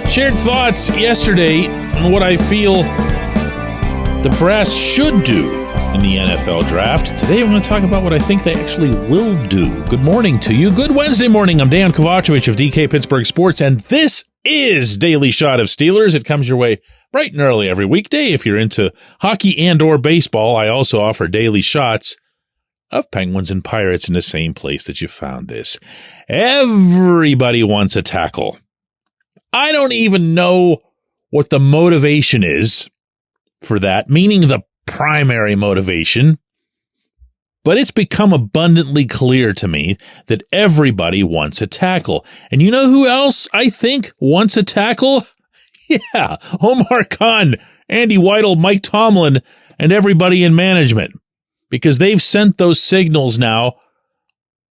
Shared thoughts yesterday on what I feel the brass should do in the NFL draft. Today, I'm going to talk about what I think they actually will do. Good morning to you. Good Wednesday morning. I'm Dejan Kovacevic of DK Pittsburgh Sports, and this is Daily Shot of Steelers. It comes your way bright and early every weekday. If you're into hockey and or baseball, I also offer daily shots of Penguins and Pirates in the same place that you found this. Everybody wants a tackle. I don't even know what the motivation is for that, meaning the primary motivation, but it's become abundantly clear to me that everybody wants a tackle. And you know who else I think wants a tackle? Yeah, Omar Khan, Andy Weidel, Mike Tomlin, and everybody in management, because they've sent those signals now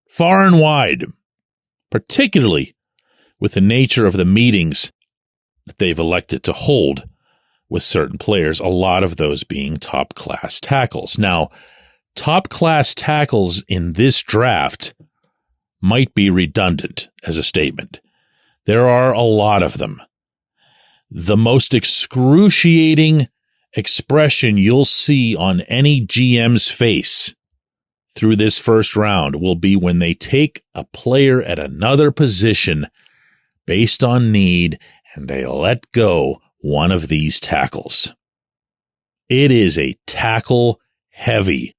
far and wide, particularly with the nature of the meetings that they've elected to hold with certain players, a lot of those being top-class tackles. Now, top-class tackles in this draft might be redundant as a statement. There are a lot of them. The most excruciating expression you'll see on any GM's face through this first round will be when they take a player at another position based on need and they let go one of these tackles. It is a tackle-heavy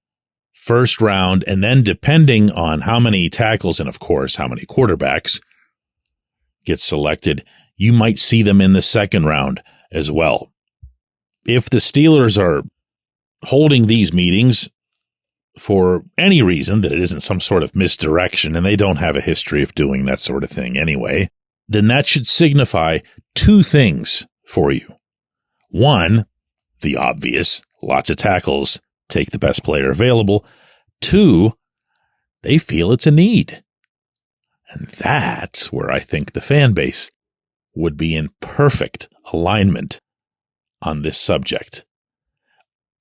first round, and then depending on how many tackles and, of course, how many quarterbacks get selected, you might see them in the second round as well. If the Steelers are holding these meetings for any reason that it isn't some sort of misdirection, and they don't have a history of doing that sort of thing anyway, then that should signify two things for you. One, the obvious, lots of tackles, take the best player available. Two, they feel it's a need. And that's where I think the fan base would be in perfect alignment on this subject.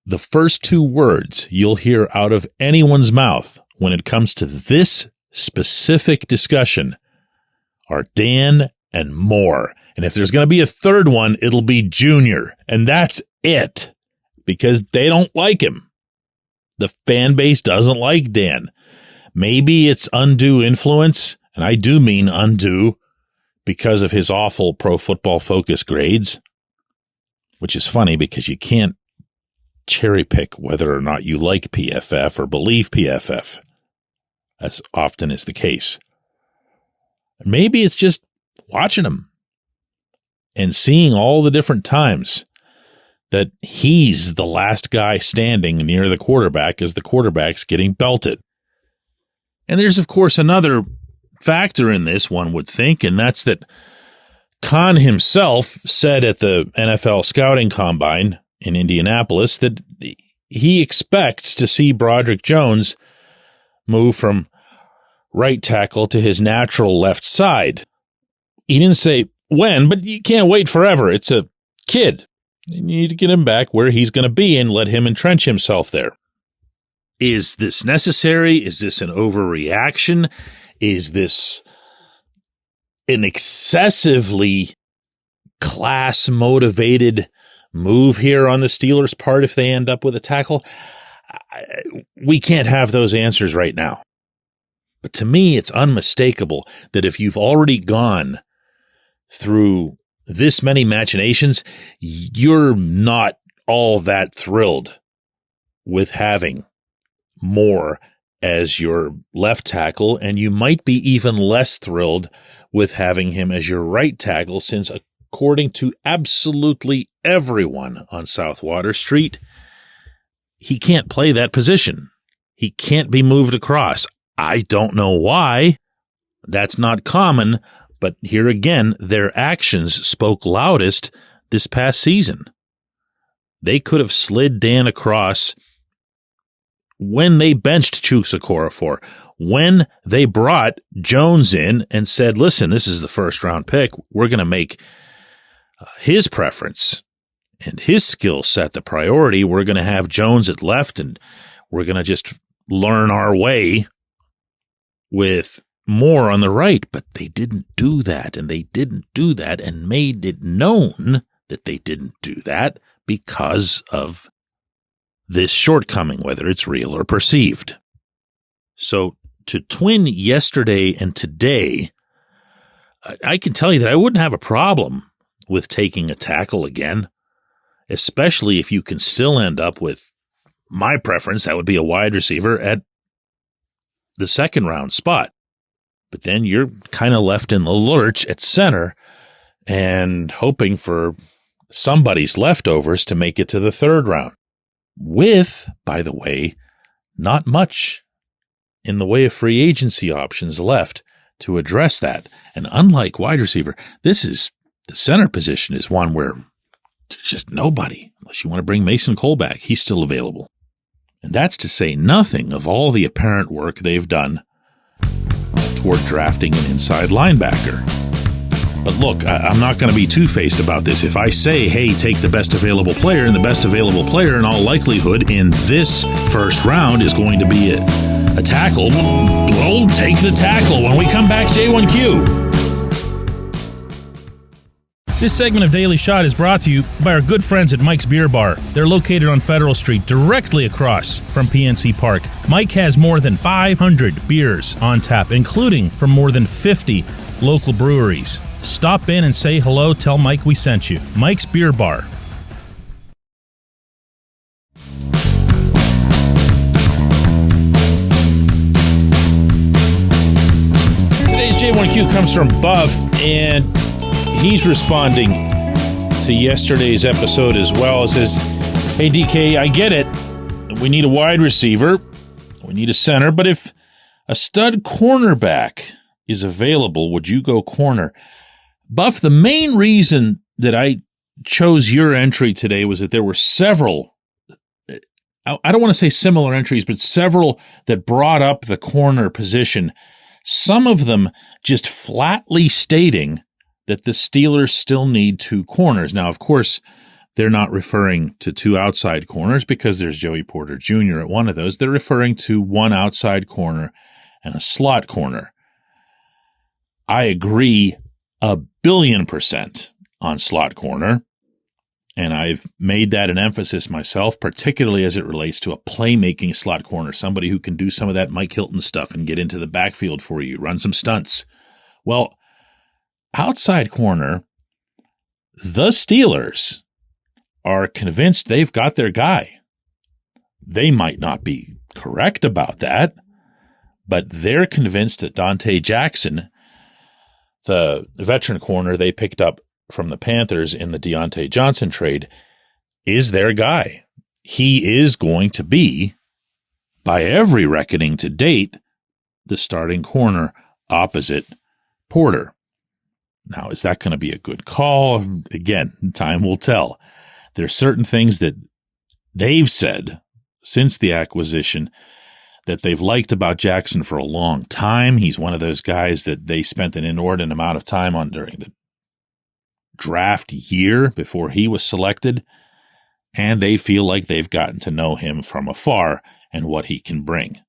The first two words you'll hear out of anyone's mouth when it comes to this specific discussion are Dan and more. And if there's going to be a third one, it'll be Junior. And that's it. Because they don't like him. The fan base doesn't like Dan. Maybe it's undue influence, and I do mean undue, because of his awful Pro Football Focus grades, which is funny because you can't cherry pick whether or not you like PFF or believe PFF, as often is the case. Maybe it's just watching him and seeing all the different times that he's the last guy standing near the quarterback as the quarterback's getting belted. And there's, of course, another factor in this, one would think, and that's that Khan himself said at the NFL Scouting Combine in Indianapolis that he expects to see Broderick Jones move from right tackle to his natural left side. He didn't say when, but you can't wait forever. It's a kid. You need to get him back where he's going to be and let him entrench himself there. Is this necessary? Is this an overreaction? Is this an excessively class-motivated move here on the Steelers' part if they end up with a tackle? We can't have those answers right now. But to me, it's unmistakable that if you've already gone through this many machinations, you're not all that thrilled with having more as your left tackle, and you might be even less thrilled with having him as your right tackle, since according to absolutely everyone on South Water Street, he can't play that position. He can't be moved across. I don't know why. That's not common, but here again, their actions spoke loudest this past season. They could have slid Dan across when they benched Chukwuekorafo, when they brought Jones in and said, listen, this is the first round pick. We're going to make his preference and his skill set the priority. We're going to have Jones at left, and we're going to just learn our way with more on the right, but they didn't do that, and they didn't do that, and made it known that they didn't do that because of this shortcoming, whether it's real or perceived. So to twin yesterday and today, I can tell you that I wouldn't have a problem with taking a tackle again, especially if you can still end up with my preference. That would be a wide receiver at the second round spot. But then you're kind of left in the lurch at center and hoping for somebody's leftovers to make it to the third round. With, by the way, not much in the way of free agency options left to address that. And unlike wide receiver, the center position is one where there's just nobody, unless you want to bring Mason Cole back. He's still available. And that's to say nothing of all the apparent work they've done toward drafting an inside linebacker. But look, I'm not going to be two-faced about this. If I say, hey, take the best available player, and the best available player in all likelihood in this first round is going to be a tackle, we'll take the tackle when we come back. J1Q. This segment of Daily Shot is brought to you by our good friends at Mike's Beer Bar. They're located on Federal Street, directly across from PNC Park. Mike has more than 500 beers on tap, including from more than 50 local breweries. Stop in and say hello. Tell Mike we sent you. Mike's Beer Bar. Today's J1Q comes from Buff, and he's responding to yesterday's episode as well. It says, hey, DK, I get it. We need a wide receiver. We need a center. But if a stud cornerback is available, would you go corner? Buff, the main reason that I chose your entry today was that there were several, I don't want to say similar entries, but several that brought up the corner position. Some of them just flatly stating that the Steelers still need two corners. Now, of course, they're not referring to two outside corners because there's Joey Porter Jr. at one of those. They're referring to one outside corner and a slot corner. I agree 1,000,000,000% on slot corner, and I've made that an emphasis myself, particularly as it relates to a playmaking slot corner, somebody who can do some of that Mike Hilton stuff and get into the backfield for you, run some stunts. Well, outside corner, the Steelers are convinced they've got their guy. They might not be correct about that, but they're convinced that Dante Jackson, the veteran corner they picked up from the Panthers in the Deontay Johnson trade, is their guy. He is going to be, by every reckoning to date, the starting corner opposite Porter. Now, is that going to be a good call? Again, time will tell. There are certain things that they've said since the acquisition that they've liked about Jackson for a long time. He's one of those guys that they spent an inordinate amount of time on during the draft year before he was selected, and they feel like they've gotten to know him from afar and what he can bring.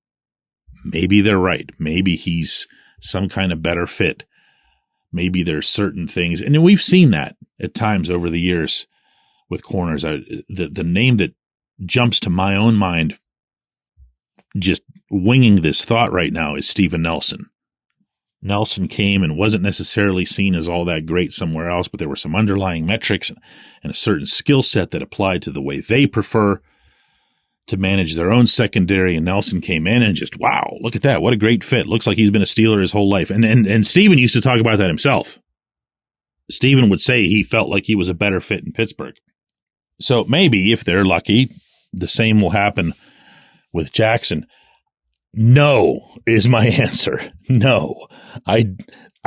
Maybe they're right. Maybe he's some kind of better fit. Maybe there's certain things, and we've seen that at times over the years with corners. The name that jumps to my own mind, just winging this thought right now, is Steven Nelson. Nelson came and wasn't necessarily seen as all that great somewhere else, but there were some underlying metrics and a certain skill set that applied to the way they prefer to manage their own secondary, and Nelson came in and just, wow, look at that. What a great fit. Looks like he's been a Steeler his whole life. And Steven used to talk about that himself. Steven would say he felt like he was a better fit in Pittsburgh. So maybe, if they're lucky, the same will happen with Jackson. No is my answer. No. I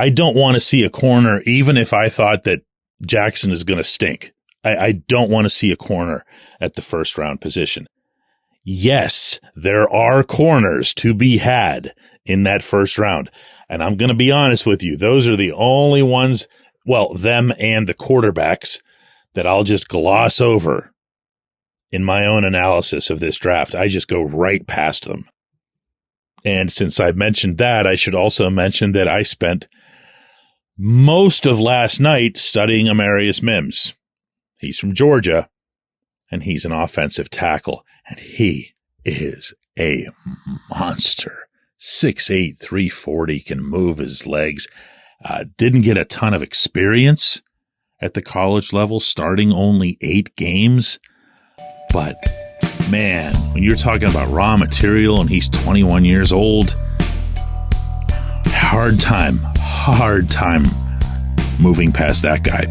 don't want to see a corner, even if I thought that Jackson is going to stink. I don't want to see a corner at the first round position. Yes, there are corners to be had in that first round. And I'm going to be honest with you. Those are the only ones, well, them and the quarterbacks, that I'll just gloss over in my own analysis of this draft. I just go right past them. And since I mentioned that, I should also mention that I spent most of last night studying Amarius Mims. He's from Georgia, and he's an offensive tackle, and he is a monster. 6'8", 340, can move his legs. Didn't get a ton of experience at the college level, starting only 8 games. But, man, when you're talking about raw material and he's 21 years old, hard time moving past that guy.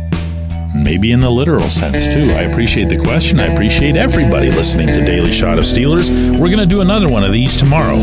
Maybe in the literal sense, too. I appreciate the question. I appreciate everybody listening to Daily Shot of Steelers. We're going to do another one of these tomorrow.